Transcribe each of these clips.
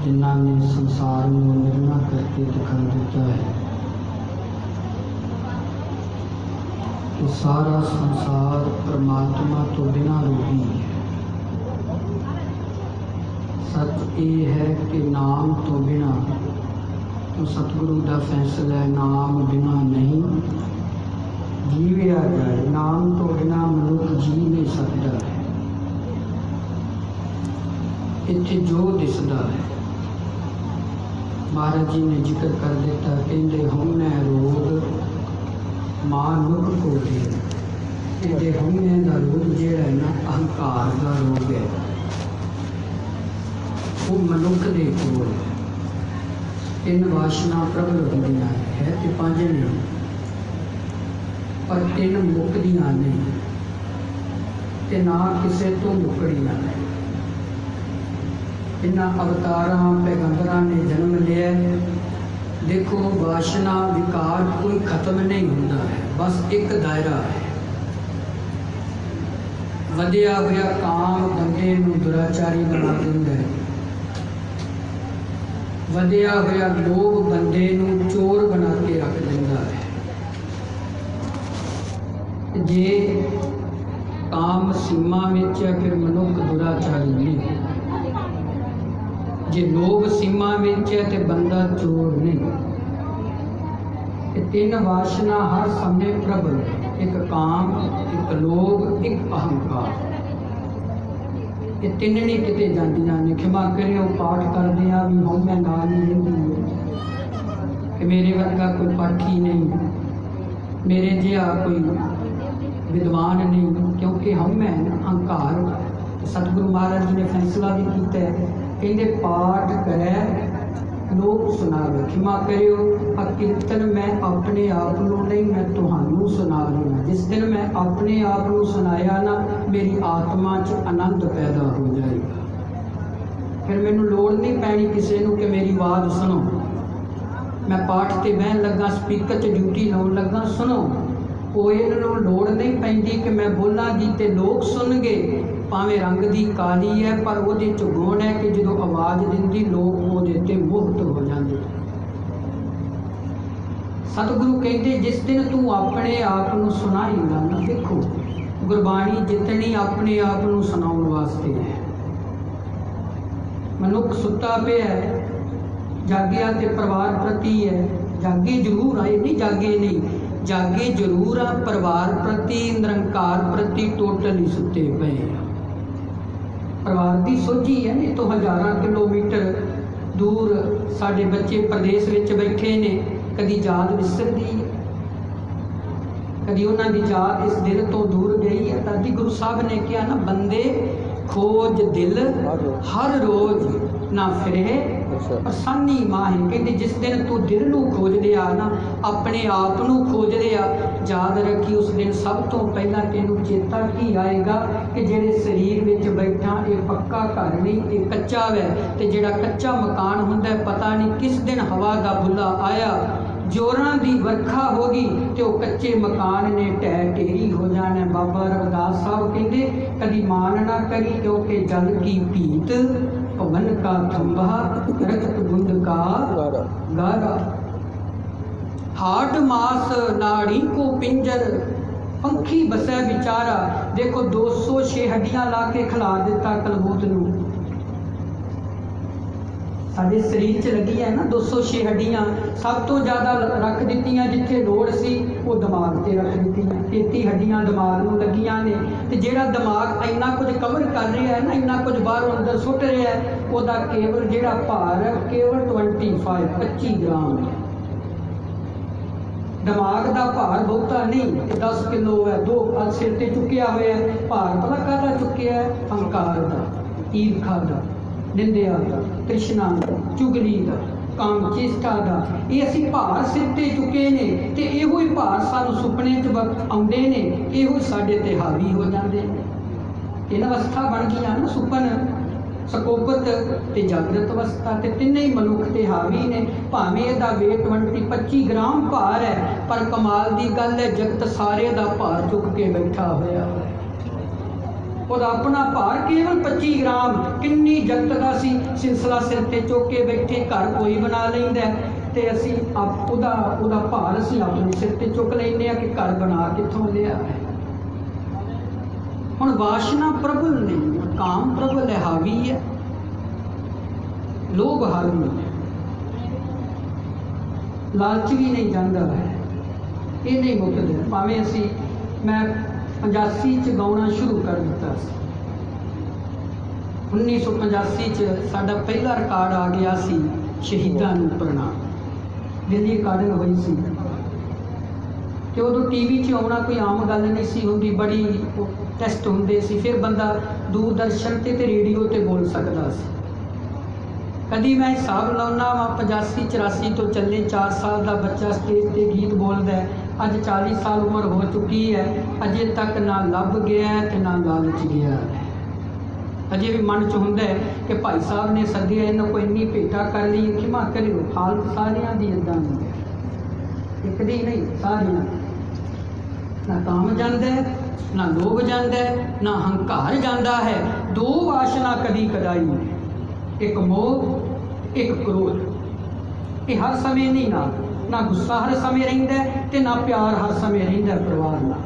जिन्हों ने संसार में निर्णय करके दिखा देता है कि सारा संसार परमात्मा तो बिना रोगी है। सच ये है कि नाम तो बिना, तो सतगुरु का फैसला है नाम बिना नहीं जीविया जाए। नाम तो बिना मनुष्य जी नहीं सकता है। इत्थे जो दिसदा है महाराज जी ने जिक्र कर दिता, कहते हमने रोग मां नुक को दे। कहते हमने का रोग जिहड़ा है ना अहंकार का रोग है, वो मनुख दे कोल है। तीन वासना प्रबल होंदियां है ते पंज ने, पर तीन मुकदियां नहीं ते ना किसे तो मुकड़ियां ने। इन्हां अवतारां पैगंबरां ने जन्म लिया। देखो वासना विकार कोई खत्म नहीं होता है, बस एक दायरा है। वधिया होया काम बंदे नूं दुराचारी बना दिंदा है। वधिया होया लोभ बंदे नूं चोर बना के रख दिंदा है। जे काम सीमा विच है फिर मनुख दुराचारी नहीं, जे लोभ सीमा विच है तो बंदा चोर नहीं। तीन वासना हर समय प्रबल है, एक काम, एक लोभ, एक अहंकार। ये तीन नहीं किते जांदियां ने। खिमा करियो पाठ करदे आ भी हम मैं नाल नहीं रहिंदी है कि मेरे वर्गा कोई पाठी नहीं, मेरे जिहा कोई विद्वान नहीं, क्योंकि हम मैं अहंकार। सतगुरु महाराज जी ने फैसला भी किया है, कहते पाठ करे लोग सुनावे। खिमा करियो कीर्तन मैं अपने आप को नहीं, मैं तुहानू सुना रहा। जिस दिन मैं अपने आप को सुनाया ना, मेरी आत्मा च आनंद पैदा हो जाएगा। फिर मैनू लोड़ नहीं पैनी किसी को कि मेरी आवाज़ सुनो। मैं पाठ ते बहन लगा, स्पीकर च ड्यूटी लाउण लगा, सुनो। कोई इन्हों लोड़ नहीं पैंदी कि मैं बोलांगी तो लोग सुन गए। भावें रंग की काली है पर वो गुण है कि जो आवाज़ दिंदी लोग वो मुक्त हो जाते। सतगुरु कहते जिस दिन तू अपने आप को सुनाएगा ना, देखो गुरबाणी जितनी अपने आप को सुनाउण वास्ते है। मनुख सुता पे है, जागिया ते परिवार प्रति है। जागे जरूर आए नहीं, जागे नहीं, जागे जरूर आ परिवार प्रति, निरंकार प्रति टोटली सुते पे। परिवार की सोझी है, नहीं तो हज़ारां किलोमीटर दूर साडे बच्चे प्रदेश विच बैठे ने। कदी याद विसरदी है, कदी उन्हां दी याद इस दिल तो दूर गई है। तदी गुरु साहब ने कहा ना, बंदे खोज दिल हर रोज ना फिरे असानी माहे। कहते जिस दिन तू दिल नू खोज लिया ना, अपने आप नू खोज लिया, याद रखी उस दिन सब तो पहला तेनू चेता की आएगा कि जेड़े शरीर विच बैठा ये पक्का घर नहीं, ये कच्चा है। तो जेड़ा कच्चा मकान हुंदा पता नहीं किस दिन हवा का बुला आया, जोरां दी वर्खा होगी तो कच्चे मकान ने ढह ढेरी हो जाना। बाबा रविदास साहब कहते कभी मान ना करी, क्योंकि जल की पीत पवन का खंभा रक्त बुंद का गारा। हाट मास नाड़ी को पिंजर पंखी बसै बिचारा। देखो 206 हड्डियां ला के खिला दिता कलबूत नू। साडे शरीर च लगी है ना 206 हड्डियां, सब तो ज़्यादा रख दित्तियां जिथे लोड़ सी वो दिमाग ते रख दित्तियां। 33 हड्डियां दिमाग नूं लगियां ने। ते जिहड़ा दिमाग इन्ना कुछ कवर कर रहा है ना, इन्ना कुछ बाहरों अंदर सुट रहा है, उसका केवल जिहड़ा भार है केवल 25 ग्राम है। दिमाग का भार बहुता नहीं, 10 किलो है। 2 सिर ते चुकिया हुआ है भार, पता काहदा चुकिया है? अहंकार का, ईर्खा का, निंदिया का, तृष्णा का, चुगली का, काम चेष्टा का। ये असी भार सिर ते चुके ने, ते इहो ही भार सानू सुपने च आउंदे ने, इहो साडे ते हावी हो जांदे ने। इन अवस्था बन गई ना, सुपन, सकोपत ते जागृत अवस्था, ते तिन्ने ही मनुख ते हावी ने। भावें इहदा वेट 25 ग्राम भार है, पर कमाल की गल है जगत सारे दा भार चुक के बैठा होया है। ਉਹਦਾ ਆਪਣਾ ਭਾਰ केवल 25 ग्राम, किन्नी जगत का सी सिलसिला सिर ते चुक के बैठे, घर कोई बना लैंदा ते असी ਉਹਦਾ भार असी अपने सिर ते चुक लैंदे आ कि घर बना कित्थों लिया। हुण वासना प्रबल नहीं, काम प्रबल है, हावी है, लोभ हावी है, लालच भी नहीं जाता है, ये नहीं मुकदा। भावें असी मैं 85 च गाउणा शुरू कर दिता। 1985 च साडा पहला रिकॉर्ड आ गया सी शहीदां नूं प्रणाम, दिल्ली रिकॉर्डिंग हुई सी ते उदों टीवी च आउणा कोई आम गल नहीं सी हुंदी, बड़ी टेस्ट हुंदे सी, फिर बंदा दूरदर्शन ते रेडियो ते बोल सकदा सी। कभी मैं हिसाब लाउना वा 85-84 तो चले 4 साल का बच्चा स्टेज ते गीत बोलदा है, अज 40 साल उम्र हो चुकी है, अजे तक ना लभ गया है ना लालच गया है। अजे भी मन च हुंदा है कि भाई साहब ने सद्दिया, इन्हों कोई इन्नी भेटा कर ली, खिमा करो। हालत सारियां दी इदां दी है, एक दी नहीं, सारियां। ना काम जांदा है, ना लोभ जांदा है, ना हंकार जांदा है। दो वासना कदी कदाई, एक मोह एक क्रोध। ये हर समय नहीं, ना गुस्सा हर समय रहिंदा है ते ना प्यार हर समय रहिंदा है परिवार नाल।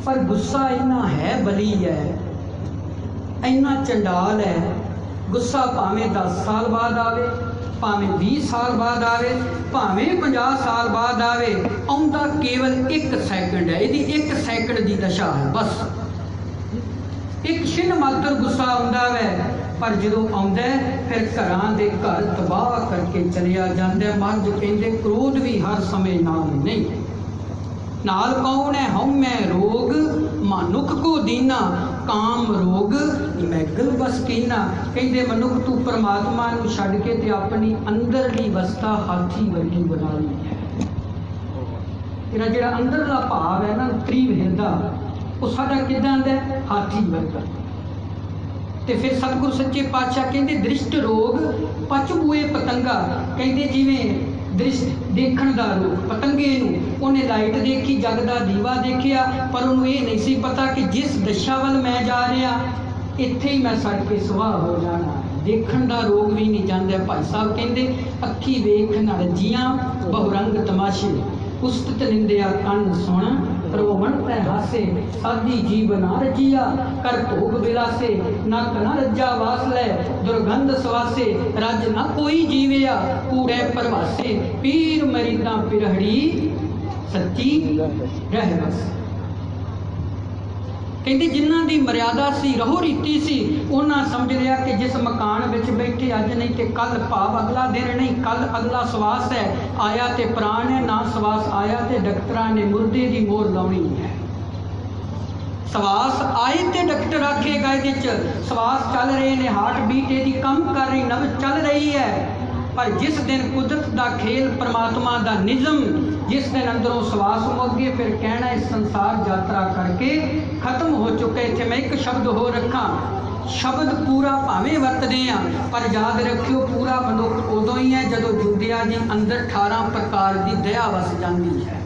पर गुस्सा इन्ना है बली है, इन्ना चंडाल है। गुस्सा भावें 10 साल बाद आवे, भावें 20 साल बाद आवे, भावें 50 साल बाद आवे, आउंदा केवल 1 सैकंड है। इहदी 1 सैकंड की दशा है, बस एक छिन मात्र गुस्सा आउंदा है। पर जो आउंदा फिर घरां दे घर तबाह करके चलिया जांदा। मर्ज कहंदे क्रोध भी हर समय नाल नहीं, नाल कौन है हउमੈ रोग, मनुख को दीना, काम रोग मैगल बस कीना। कहंदे मनुख तू परमात्मा नूं छड्ड के ते अपनी अंदरली अवस्था हाथी वर्गी बना ली है। तेरा जिहड़ा अंदरला भाव है ना, तरीब हिरदा, वो साडा किदां दा हाथी वर्गा। ते फिर सतगुरु सच्चे पातशाह कहंदे दृष्ट रोग पच बूए पतंगा। कहंदे जिवें दृष्ट देखण दा रोग, पतंगे नूं उन्हें लाइट देखी, जग दा दीवा देखिया, पर उन्होंने ये नहीं सी पता कि जिस दशा वल मैं जा रहा इत्थे ही मैं सड़ के सुआह हो जाना। देखण दा रोग भी नहीं जांदा। भाई साहब कहंदे अखी वेख न रजियां, बहुरंग तमाशे, उस्तत निंदिया कन सुन, रोवण तै हासे, साधी जीव ना रजिया, कर भोग विलासे, नक न रज्जा वासलै, दुर्गंध सवासे, रज न कोई जीविया, कूड़े परवासे, पीर मरीदा पिरहड़ी, सच्ची रह बस। कहते जिन्हां दी मर्यादा सी, रहो रीति सी, उन्हां समझ लिया कि जिस मकान विच बैठे अज नहीं तो कल, भाव अगला दिन नहीं, कल अगला सवास है, आया तो प्राण है, ना सवास आया तो डॉक्टरां ने मुर्दे की मोहर लाउणी है। सवास आए तो डॉक्टर आखेगा ये सवास चल रहे हैं, हार्ट बीट यदि कम कर रही, नब्ज चल रही है। पर जिस दिन कुदरत का खेल, परमात्मा का निज़म, जिस दिन अंदरों सवास मुक गए, फिर कहना इस संसार यात्रा करके खत्म हो चुके। इत्थे मैं एक शब्द हो रखा, शब्द पूरा भावें वरतदे आ, पर याद रखियो पूरा मनुख उदों ही है जदों जुंदिया जी अंदर 18 प्रकार की दया वस जाती है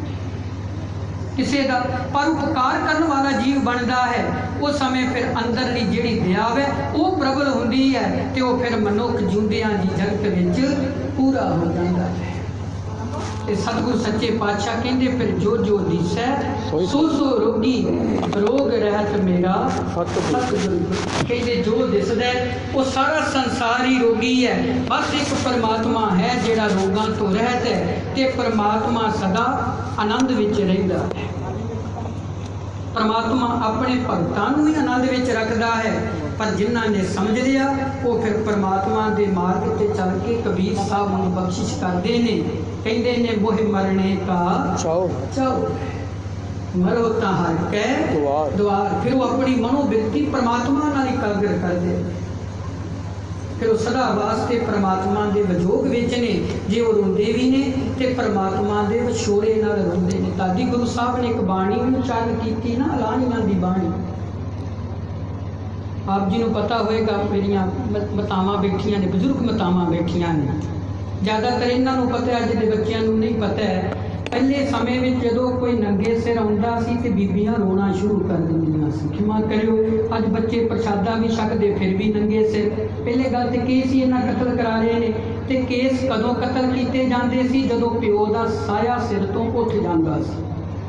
किसी का। पर उपकार करने वाला जीव बनता है, उस समय फिर अंदरली जिहड़ी दया है वो प्रबल होंदी है, तो वो फिर मनुख जुंदियां की जगत विच पूरा हो जाता है। सतगुरु सच्चे पातशाह कहते फिर जो जो दिसै सो सो रोगी, रोग रहत मेरा सतगुरु। कहते जो दिसदा वो सारा संसार ही रोगी है, बस एक परमात्मा है जिहड़ा रोगां तो रहत है, ते परमात्मा सदा आनंद विच रहिंदा है। परमात्मा अपने भगतां नूं भी आनंद विच रखदा है, पर जिन्हां ने समझ लिया वो फिर परमात्मा के मार्ग ते चल के कबीर साहब नूं बख्शिश करते हैं। कहते ने मोह मरने का चाओ, मरो तां हर कै द्वार। फिर वो अपनी मनोवृत्ति परमात्मा नाल एकाग्र कर दे, फिर वो सदा वास्ते परमात्मा के विजोग विच ने। जे वो रोंदे भी ने तो परमात्मा के विछोड़े नाल रोंदे ने। दादी गुरु साहब ने एक बाणी उच्चारण की ना, लाणियां दी बाणी, आप जी को पता होएगा, मेरिया मातावां बैठियां ने, बजुर्ग मातावां बैठियां ने, ज़्यादातर इन्हों पता है, अज के बच्चों नहीं पता है पहले समय में जो कोई नंगे सिर आउंदा सी ते बीबियां रोना शुरू कर दिंदियां सी, क्षमा करियो अज बच्चे प्रसादा भी छकदे फिर भी नंगे सिर। पहले गल ते केस ही इन्ना कतल करा रहे ने, ते केस कदों कतल किए जाते सी जदों प्यो का साया सिर तो उठ जाता सी।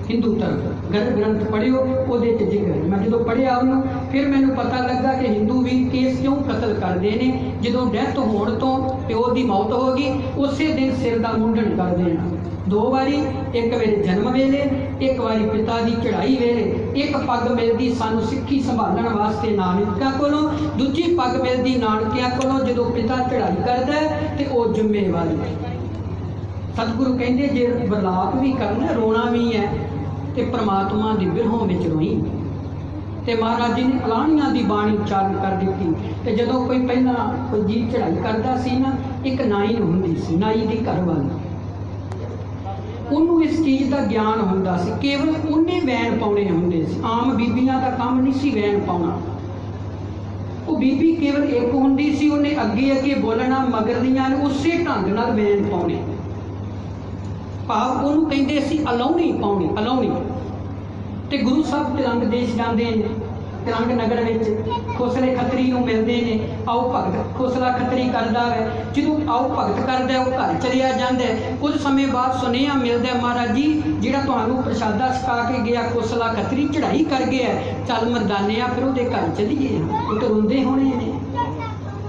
हिंदू धर्म ग्रंथ पढ़ियो उहदे च जिक्र, मैं जो पढ़िया उन्होंने फिर मैनू पता लगा कि हिंदू भी केस क्यों कतल करते हैं। जो डैथ होने तो प्यो की मौत हो गई उस दिन सिर का मुंडन कर देना दो बारी, एक मेरे जन्म वेले, एक बारी पिता की चढ़ाई वेले। एक पग मिलती सानू सिक्खी संभालण वास्ते नानकिਆਂ कोलों, दूजी पग मिलती नानकिਆਂ कोलों जो पिता चढ़ाई करता है तो वह जिम्मेवारी। सतगुरु कहते जे विलाप भी करना रोना भी है तो परमात्मा की बिरहों में रोई। तो महाराज जी ने अलाणियां की बाणी उच्चारण कर दी। तो जो कोई पहला कोई जीव चढ़ाई करता सी ना, एक नाई होंदी सी, नाई की घर वाली, उन्होंने इस चीज़ का ज्ञान होंदा सी, केवल उन्हें वैन पाने होंदे सी। आम बीबियां का काम नहीं सी वैन पाना। वो बीबी केवल एक होंदी सी, उन्हें अगे अगे बोलना, मगर दियां ने उस ढंग नाल वैन पाने, भाव उन्होंने कहते सी अलाउणी पाउणी, अलाउणी। तो गुरु साहब तिलंग देश जाते हैं, तिलंग नगर में खोसले खतरी को मिलते हैं, आओ भगत खोसला खतरी करता है, जो आओ भगत करता है वो घर चलिया जाता है। कुछ समय बाद सुनेहा मिलता है महाराज जी जिहड़ा तुहानू प्रसादा छका के गया खोसला खतरी चढ़ाई कर गया, चल मरदाने आ फिर वो घर चलीए। वो तो रोंदे होने ने,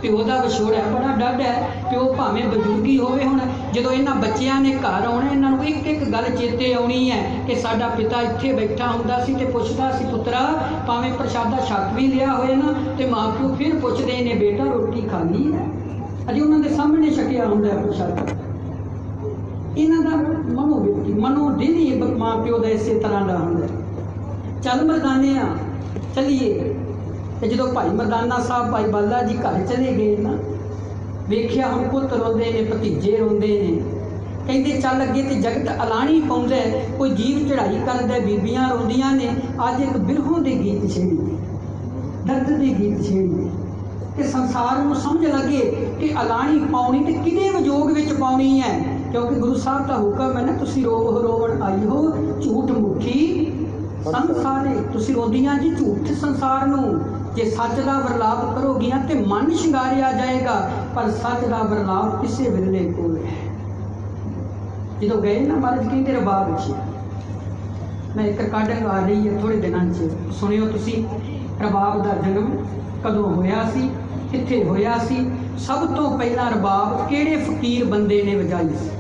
प्यो का विछोड़ है, बड़ा डर है। प्यो भावें बजुर्गी होवे, हुण जदों इन्हां बच्चियां ने घर आउणा, इन्हां नूं एक एक गल चेते आउणी है कि साडा पिता इत्थे बैठा हुंदा सी ते पुछदा सी पुत्रा भावें प्रसादा छक भी लिया होए ना, ते माँ प्यो फिर पुछदे ने बेटा रोटी खा ली है, अजे उन्हां दे सामने छकिया हुंदा है प्रसादा। इन्हां दा मनोवृत्ति मनोदिल ही माँ प्यो का इस तरह का हुंदा। चल मरदाने आ चलीए। तो जो भाई मरदाना साहब भाई बाला जी घर चले गए ना, वेख्या हम पुत रोंदे ने, भतीजे रोंदे ने, कहते चल अगे तो जगत अलाणी पाउंदा है, कोई जीव चढ़ाई करदा, बीबियां रोंदियां ने। अज एक बिरहों दे गीत छेड़ी, दर्द दे गीत छेड़ी, तो संसार में समझ लगे कि अलाणी पाउनी तो किहदे विजोग विच पाउनी है, क्योंकि गुरु साहब का हुक्म है ना, तुसीं रोव रोवण आई हो झूठ मुखी संसारे, तुसीं रोंदियां जी झूठ संसार नूं। जे सच का वरलाप करोगियां तो मन शिंगारिया जाएगा, पर सच का वरलाप किसी वेले कोल है। जो गए ना महाराज कहते रबाब मैं एक रिकॉर्डिंग आ रही है थोड़े दिनों से, सुनियो तुसी रबाब का जन्म कदों होया सी, कित्थे होया सी। सब तो पहला रबाब किहड़े फकीर बंदे ने वजाई सी,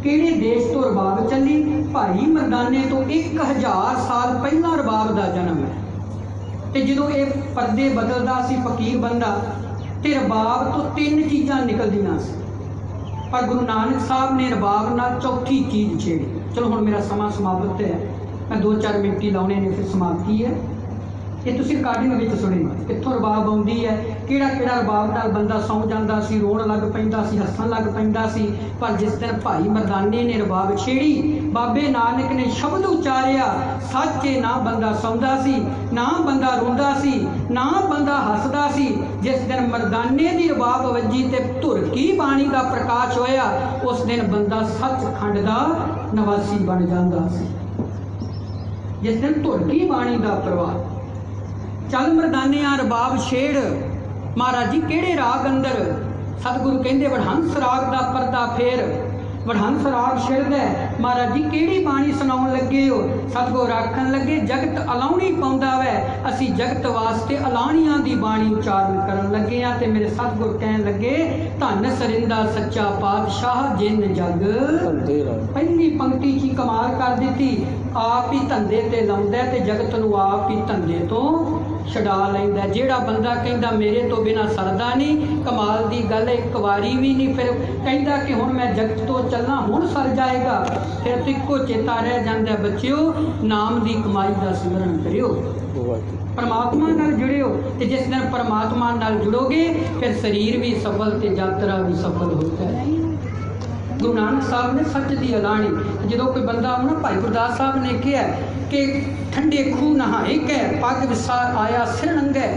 किहड़े देश तो रबाब चली? भाई मरदाने तो 1000 साल पहला रबाब का जन्म है। तो जो ये परदे बदलता सी फकीर बंदा, तो रबाब तो 3 चीज़ां निकलदियां सी, पर गुरु नानक साहब ने रबाब नाल चौथी चीज़ छेड़ी। चलो हुण मेरा समा समाप्त है, मैं 2-4 मिनट ही लाने ने फिर समाप्ति है। ये तुसीं रिकॉर्डिंग विच सुणी कित्थों रबाब आउंदी है, किहड़ा किहड़ा रबाब नाल बंदा सौ जांदा सी, रोण लग पैंदा सी, हੱਸਣ लग पैंदा सी। पर जिस दिन भाई मरदाने ने रबाब छेड़ी, बाबे नानक ने शब्द उच्चारिया, सच्चे ना बंदा सौंदा सी, ना बंदा रोंदा सी, ना बंदा हੱਸਦਾ सी। जिस दिन मरदाने की रबाब वजी ते धुरकी बाणी का प्रकाश होया, उस दिन बंदा सचखंड का निवासी बन जाता सी। जिस दिन धुरकी बाणी का प्रवाह, चल मरदाने आ रबाब छेड़, महाराज जी किहड़े राग अंदर? सतगुरु कहते वडहंस राग का परदा फेर, वडहंस राग छिड़दा। महाराज जी किहड़ी बाणी सुनाउण लगे हो? सतगुरु आखण लगे जगत अलाउणी पाउंदा वै, असी जगत वास्ते अलाणियां दी बाणी उच्चारण करन लगे आ। ते मेरे सतगुरु कहण लगे धन सरिंदा सच्चा पातशाह जिन जग। पहली पंक्ति की कमाल कर दी, आप ही धंधे ते लाउंदा ते जगत नूं आप ही धंधे तो छड़ा लैंदा। जिहड़ा बंदा कहंदा मेरे तो बिना सरदा नहीं, कमाल दी गल एक वारी भी नहीं, फिर कहंदा कि हुण मैं जगत तो चलना हुण सर जाएगा, फिर तो इक्को चेता रह जांदा बच्चिओ नाम दी कमाई दा सिमरन करियो, परमात्मा नाल जुड़ियो। ते जिस दिन परमात्मा नाल जुड़ोगे फिर शरीर भी सफल ते यात्रा भी सफल होता है। गुरु नानक साहब ने सच की अलाणी, जो कोई बंदा ना भाई गुरदास साहब ने कहा कि ठंडे खूह नहाए कै पग विसार आया सिर नंगे,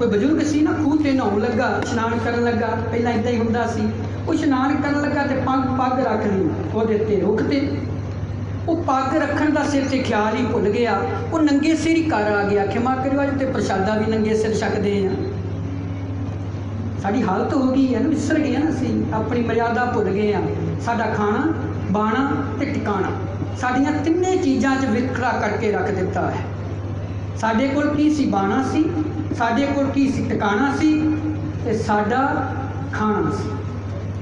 कोई बजुर्ग सी ना खूह ते नहाउण लगा, इशनान करन लगा, पहलां इदां ही हुंदा सी, वो इशनान करन लगा ते पग रख ली ਉਹਦੇ ते रुख ते, वो पग रखण दा सिर ते ख्याल ही भुल गया, वो नंगे सिर ही घर आ गया। खिमा करियो अज ते प्रशादा भी नंगे सिर छकदे आ। साडी हालत हो गई है ना, विसर गए ना, असीं अपनी मर्यादा भुल गए हैं। साडा खाना बाणा ते टिकाणा साडियां तिन्ने चीज़ां 'च विखरा करके रख दिता है। साडे कोल की सी? बाणा सी, साडे कोल की सी? टिकाणा सी, ते साडा खाना सी।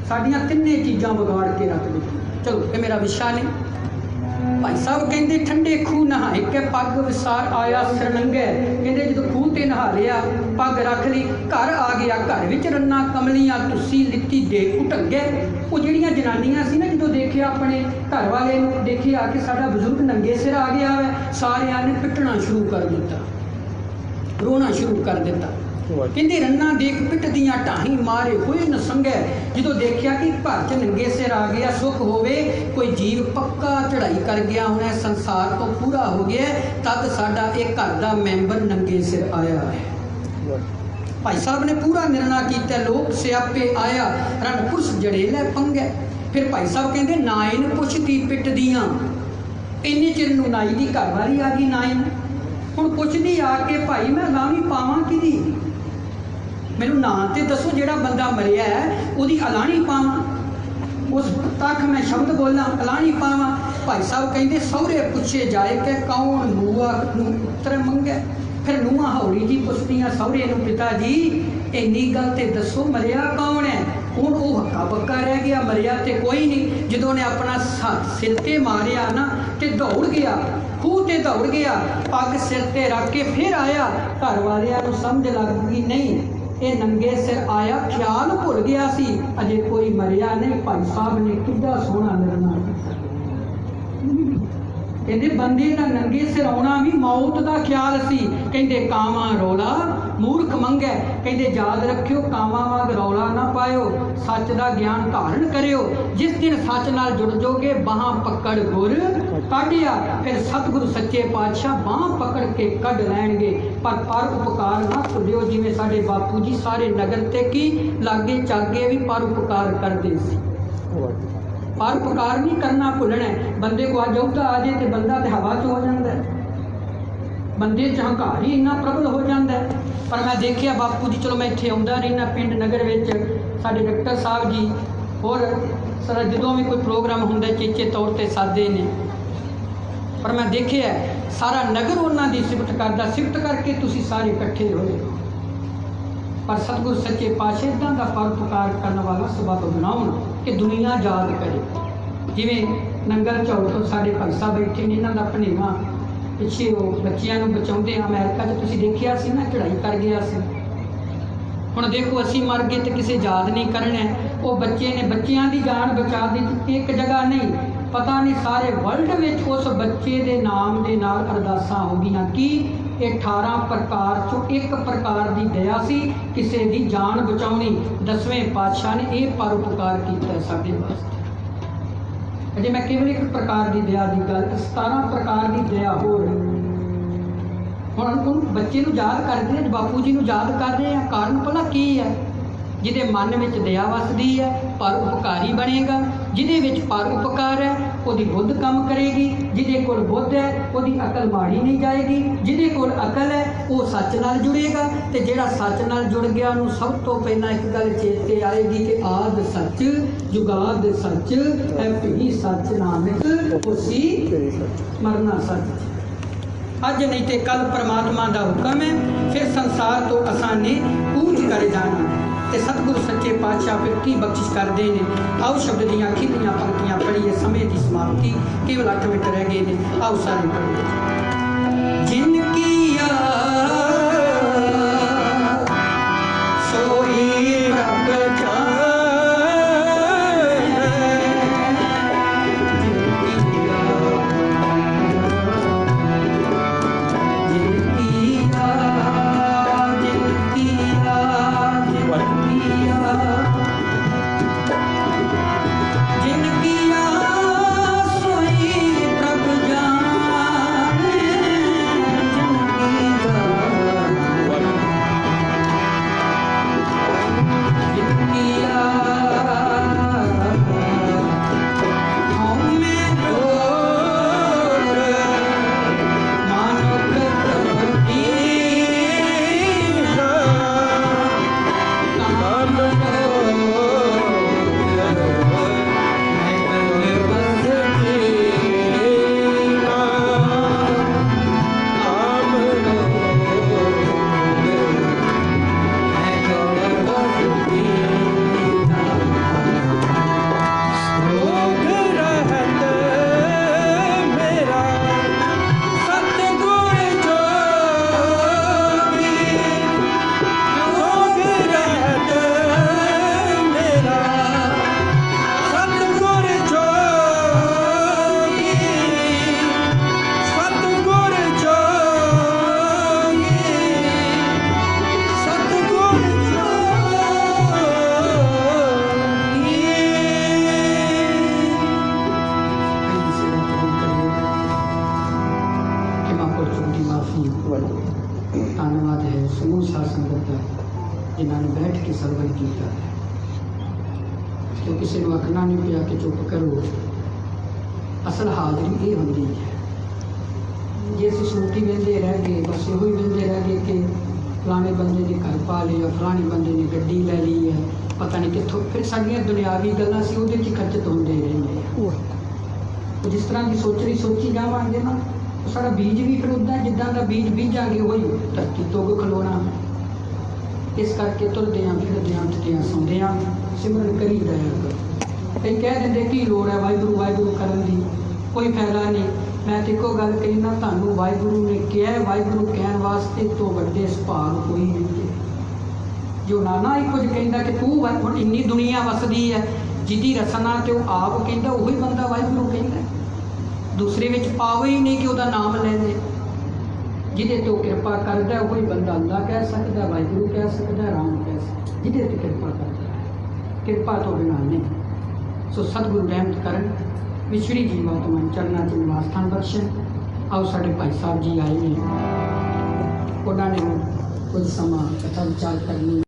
साडियां तिन्ने चीज़ां बिगाड़ के रख दी। चलो ये मेरा विशा नहीं। भाई साहब कहते ठंडे खूह नहाए के पग विसार आया सिर नंगे। कहते जो खूह ते नहा लिया, पग रख ली, घर आ गया, घर विच रन्ना कमलियां तुसी लित्ती दे उटंगे। वो जिहड़ियां जनानियां सी ना, जो देखिया अपने घर वाले नूं देखिया कि साडा बजुर्ग नंगे सिर आ गया है, सारियां ने पिटना शुरू कर दिता, रोना शुरू कर दिता। कहते रन्ना देख पिट दियां ढाही मारे हुए न संगे। जो देखिया कि घर च नंगे सिर आ गया, सुख होवे कोई जीव पक्का चढ़ाई कर गया होना, संसार तो पूरा हो गया, तद साडा एक घर का मैंबर नंगे सिर आया है। भाई साहब ने पूरा निर्णय किया, लोक सियापे आया रणपुरुष जड़ेले पंगे। फिर भाई साहब कहते नाइन पुछदी पिट दियां। इन्ने चिर नूं नाई दी घरवाली आ गई। नाइन हुण पुछदी आके भाई मैं लावी पावां किहदी? मैनू ना तो दसो जिहड़ा बंदा मरिया है उसकी अलाणी पावां, उस तक मैं शब्द बोलना अलाणी पावां। भाई साहब कहते सहुरे पुछे जाए कि कौन नूआ उत्तर मंगे। फिर नूआ हौली जी पुछदियां सहुरे नूं, पिता जी इन्नी गल ते दसो मरिया कौन है? हुण वो हक्का बक्का रह गया, मरिया तो कोई नहीं। जदों ने अपना सिर ते मारिया ना तो दौड़ गया, खूह ते दौड़ गया, पग सिर ते रख के फिर आया। घर वालियां नूं समझ लग गई नहीं ये नंगे सिर आया, ख्याल भुल गया सी अजे कोई मरिया नहीं। भाई साहब ने कितना सोहना निर्णय किया। कहते बंदे का नंगे सिर आना भी मौत का ख्याल सी। कहते कावां रौला मूर्ख मंगे। कहते याद रखियो कावां वांग रौला ना पायो, सच का ज्ञान धारण करियो। जिस दिन सच नाल जुड़ जाओगे बाहां पकड़ गुर काढ़िया। फिर सतगुरु सच्चे पातशाह बाहां पकड़ के कढ़ लैणगे। पर उपकार ना भुलियो, जिवें साडे बापू जी सारे नगर ते की लागे चागे भी पर उपकार करदे सी। पर उपकार नहीं करना भुलना। बंदे को अज औधा आ जाए तो बंदा तो हवा च हो जाता है, बंदे च हंकार ही इन्ना प्रबल हो जाता है। पर मैं देखिया बापू जी, चलो मैं इत्थे आउंदा रहना पिंड नगर विच, साडे डॉक्टर साहब जी होर सारा जदों भी कोई प्रोग्राम हुंदा चेचे तौर पर सादे ने। पर मैं देखिया सारा नगर उन्हां दी सिफत करदा, सिफत करके तुसीं सारे इकट्ठे होए। पर सतगुरु सच्चे पातशाह इदां दा परोपकार करने वाला सबब बनाउण कि दुनिया याद करे। जिवें नंगल चौक तो साडे भाई साहब बैठे ने, इन्हां दा भनेवा पिछे वो बच्चियां नूं बचाउंदे अमेरिका 'च तुसीं देखिया सी ना, चढ़ाई कर गया सी। हुण देखो असीं मर गए तो किसी याद नहीं करना, वो बच्चे ने बच्चियां दी जान बचा दी। एक जगह नहीं, पता नहीं सारे वर्ल्ड में उस बच्चे के नाम के नाल अरदासां हो गईयां कि 18 प्रकार चो एक प्रकार की दया सी, किसी की जान बचाउणी। 10वें पातशाह ने यह परोपकार किया साडे वास्ते। अजे मैं केवल एक प्रकार की दया की गल, 17 प्रकार की दया हो रही। हुण बच्चे नूं याद करते हैं, बापू जी नूं याद कर रहे हैं, कारण भला की है? जिहदे मन में दया वसदी है पर उपकारी बनेगा। जिहदे विच पर उपकार है उसकी बुद्ध काम करेगी। जिहदे कोल बुद्ध है उसकी अकल माड़ी नहीं जाएगी। जिहदे कोल अकल है वो सच नाल जुड़ेगा, तो जिहड़ा सच नाल जुड़ गया उन्होंने सब तो पहला एक गल चेते आएगी कि आद सच जुगाद सच है भी सच नानक होसी मरना सच। अज नहीं तो कल परमात्मा का हुक्म है, फिर संसार तो असां ने कूच कर जाना। तो सतगुरु सच्चे पातशाह फिर की बख्शिश करते हैं। आओ शब्द दियाँ खिलियाँ पंक्तियाँ पढ़िए, समय की समाप्ति केवल 8 मिनट रह गए हैं। आओ सारे पढ़िए। जिनकी सोई रब जिनकी सोई प्रभु जाने करता जिन्होंने बैठ के सरवण किया क्यों किसी को आखना नहीं पिया कि चुप करो असल हाजरी ये होंगी है जे असीं सूटी वेंदे रह गए बस यो ही वेंदे रह गए कि फलाने बंदे ने घर पा लिया फलाने बंदे ने गड्डी लै ली है पता नहीं कितों फिर साडियां दुनियावी गल्लां सी उहदे च खर्चत होंदे रहिंदे आ जिस तरह की सोची जावांगे ना साडा बीज भी फिर उदां जिद्दां दा बीज बीजांगे वही धरती तो खलोना इस करके तुरदे फिरदे उठदे सौंदे सिमरन करी जाया करो कई कह दिंदे की लोड़ है वाहिगुरू करन दी कोई फायदा नहीं मैं तो एको गल कही ना तुहानूं वाहिगुरू ने कहा है वाहिगुरू कहण वास्ते तो वड्डे सुभाग कोई नहीं जो नाना ही कुछ कहता कि तू हुण इन्नी दुनिया वसदी है जिहदी रचना ते वो आप कहता उही बंदा वाहिगुरू कहता दूसरे विच पावे ही नहीं कि उहदा नाम ले ले जिहदे तो कृपा करदा वही बंदा अल्लाह कह सकदा वाहिगुरू कह सकदा राम कह सकदा जिहदे ते कृपा करदा कृपा तो बिना नहीं सो सतगुरु रहमत करन विछड़ी जीवात्मा चरना च निवास स्थान बख्शन आओ साढ़े भाई साहब जी आए हैं उन्होंने कुछ समा कथा विचार करनी